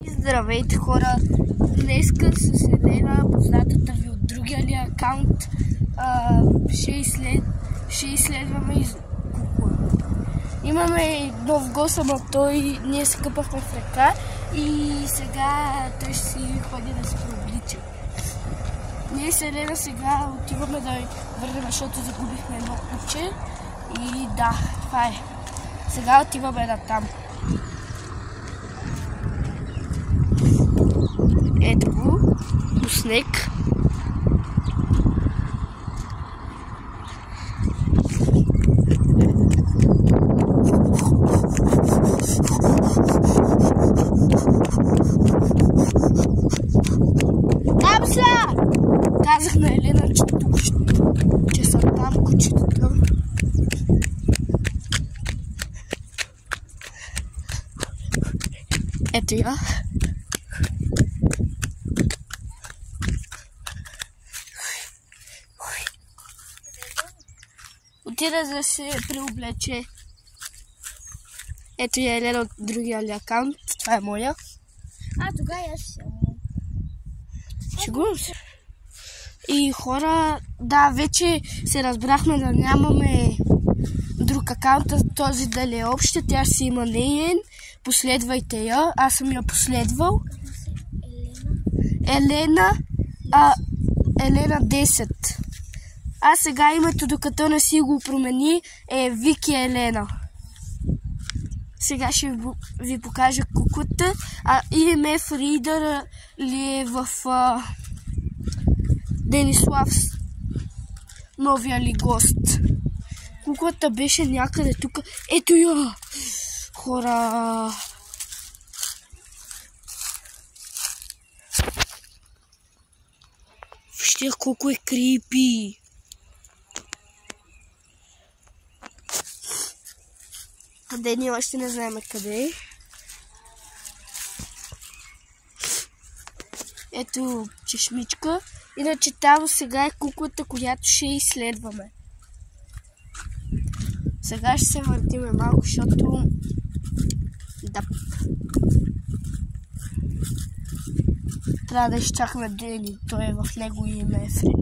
Здравейте хора! Днеска с Елена, познатата ви от другия ли акаунт, ще изследваме кукула. Имаме нов гост, ама ние се къпахме в река и сега той ще си ходи да се преоблича. Ние с Елена сега отиваме да върнем, защото загубихме едно куче и да, това е. Сега отиваме на там. Ето го, по снег. Там са! Казах на Елена, че са там кучетата. Ето я. Отида да се преоблече. Ето я Елена от другия ли акаунт. Това е моя. Тогава аз съм. Шегувам се. И хора, да, вече се разбрахме да нямаме друг акаунт, този дали е обща. Тя си има неен. Последвайте я. Аз съм я последвал. Елена 10. А сега името, докато не си го промени, е Вики Елена. Сега ще ви покажа куклата. EMF Reader ли е в Денислав, новия ли гост. Куклата беше някъде тук. Ето я! Хора! Вижте колко е крипи! Къде ние още не знаем къде е. Ето чешмичка. Иначе там сега е куклата, която ще изследваме. Сега ще се въртиме малко, защото... Да. Трябва да изчакаме Дени. Той е в него и ме е фри.